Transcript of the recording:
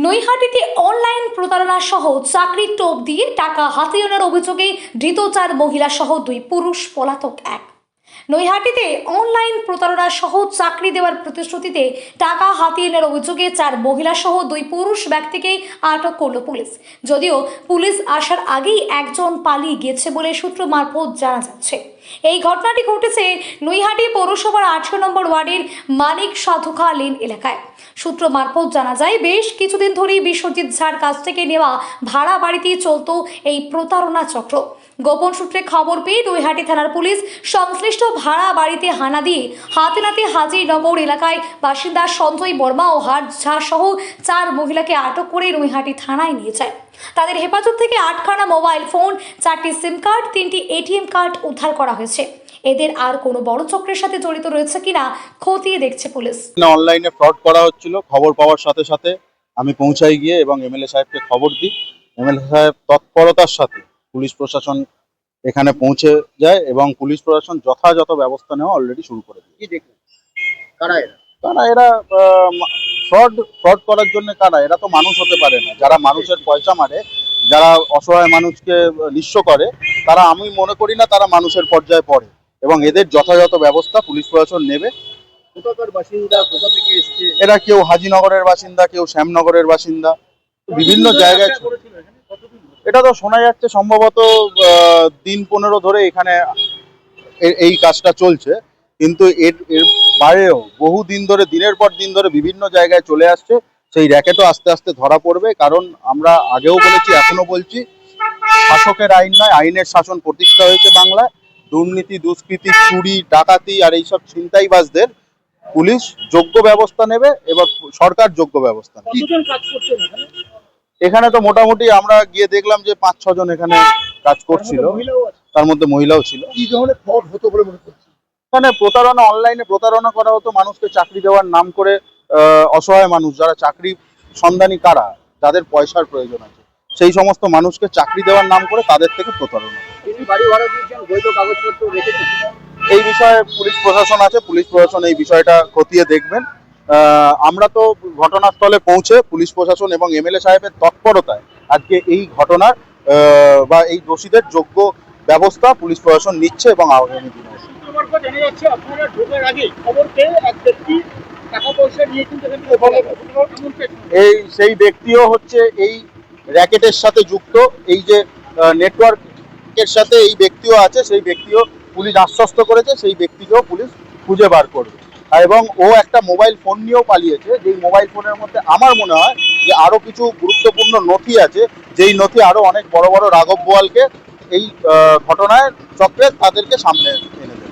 নৈহাটিতে online প্রতারণা সহ চাকরির টোপ দিয়ে টাকা হাতিয়ে আনার অভিযোগে ধৃত 4 মহিলা সহ 2 পুরুষ পলাতক এক। নৈহাটিতে অনলাইন প্রতারণা সহ চাকরি দেওয়ার প্রতিশ্রুতিতে টাকা হাতিয়ে নেওয়ার অভিযোগে 4 মহিলা সহ 2 পুরুষ ব্যক্তিকে আটক করল পুলিশ। যদিও পুলিশ আসার আগেই একজন পালিয়ে গেছে বলে সূত্র মারফত জানা যাচ্ছে। এই ঘটনাটি ঘটেছে নৈহাটি পৌরসভার 18 নম্বর ওয়ার্ডের মানিক সাধুখা লেন এলাকায়। সূত্র মারফত জানা যায়, বেশ কিছুদিন ধরেই বিশ্বজিৎ ঝাড় কাছ থেকে নেওয়া ভাড়া বাড়িতেই চলত এই প্রতারণা চক্র। গোপন সূত্রে খবর পেয়ে নৈহাটি থানার পুলিশ সংশ্লিষ্ট ভাড়া বাড়িতে হানা দিয়ে হাতে নাতে হাজিরনগর এলাকায় বাসিন্দা সঞ্জয় বর্মা ও হাট ঝা সহ 4 মহিলাকে আটক করে নৈহাটি থানায় নিয়ে যায়। তাদের হেফাজত থেকে 8খানা মোবাইল ফোন, 4টি সিম কার্ড, 3টি এটিএম কার্ড উদ্ধার করা হয়েছে। এদের আর কোনো বড় চক্রের সাথে জড়িত রয়েছে কিনা খতিয়ে দেখছে পুলিশ। অনলাইনে ফ্রড করা হচ্ছিল, খবর পাওয়ার সাথে সাথে আমি পৌঁছাই গিয়ে এবং এমএলএ সাহেবকে খবর দিই। এমএলএ সাহেব তৎপরতার সাথে পুলিশ প্রশাসন এখানে পৌঁছে যায় এবং পুলিশ প্রশাসন যথাযথ ব্যবস্থা নেওয়া অলরেডি শুরু করে দেয়। কি দেখলেন? কারা এরা? এরা ফ্রড করার জন্য কারা? এরা তো মানুষ হতে পারে না। যারা মানুষের পয়সা মারে, যারা অসহায় মানুষকে নিঃস্ব করে, তারা আমি মনে করি না তারা মানুষের পর্যায়ে পড়ে এবং এদের যথাযথ ব্যবস্থা পুলিশ প্রশাসন নেবে। কোথাকার বাসিন্দা, কোথা থেকে এসছে? এরা কেউ হাজিনগরের বাসিন্দা, কেউ শ্যামনগরের বাসিন্দা, বিভিন্ন জায়গায়। এটা তো শোনা যাচ্ছে সম্ভবত দিন 15 ধরে এখানে এই কাজটা চলছে, কিন্তু এর বাইরেও বহু দিন ধরে, দিনের পর দিন ধরে বিভিন্ন জায়গায় চলে আসছে। সেই র্যাকেটও আস্তে আস্তে ধরা পড়বে, কারণ আমরা আগেও বলেছি, এখনো বলছি, শাসকের আইন নয়, আইনের শাসন প্রতিষ্ঠা হয়েছে বাংলায়। দুর্নীতি, দুষ্কৃতি, চুরি, ডাকাতি আর এইসব ছিনতাইবাজদের পুলিশ যোগ্য ব্যবস্থা নেবে এবং সরকার যোগ্য ব্যবস্থা নেবে। কতজন কাজ করছেন এখানে? এখানে তো মোটামুটি আমরা গিয়ে দেখলাম যে 5-6 জন এখানে কাজ করছিল, তার মধ্যে মহিলাও ছিল। কি ধরনের ফ্রড হতো বলে মনে করছেন? এখানে প্রতারণা, অনলাইনে প্রতারণা করা হতো, মানুষকে চাকরি দেওয়ার নাম করে। অসহায় মানুষ যারা চাকরি সন্ধানী, কারা যাদের পয়সার প্রয়োজন আছে, সেই সমস্ত মানুষকে চাকরি দেওয়ার নাম করে তাদের থেকে প্রতারণা। তিনি বাড়ি ভাড়া দিয়েছেন, বৈধ কাগজপত্র রেখেছেন? এই বিষয়ে পুলিশ প্রশাসন আছে, পুলিশ প্রশাসন এই বিষয়টা খতিয়ে দেখবেন। আমরা তো ঘটনাস্থলে পৌঁছে পুলিশ প্রশাসন এবং এমএলএ সাহেবের তৎপরতায় আজকে এই ঘটনার বা এই দোষীদের যোগ্য ব্যবস্থা পুলিশ প্রশাসন নিচ্ছে এবং আগামী দিনে জানা যাচ্ছে আপনারা ঢোকার আগে খবর পেয়ে এক ব্যক্তি টাকা পয়সা নিয়েছেন, সেই ব্যক্তিও হচ্ছে এই র্যাকেটের সাথে যুক্ত। এই যে নেটওয়ার্কের সাথে এই ব্যক্তিও আছে, সেই ব্যক্তিও পুলিশ আশ্বস্ত করেছে, সেই ব্যক্তিকেও পুলিশ খুঁজে বার করবে। এবং ও একটা মোবাইল ফোন নিয়েও পালিয়েছে, যেই মোবাইল ফোনের মধ্যে আমার মনে হয় যে আরো কিছু গুরুত্বপূর্ণ নথি আছে, যেই নথি আরো অনেক বড় বড় রাঘব বোয়ালকে এই ঘটনায় চক্রে তাদেরকে সামনে এনে দেবে।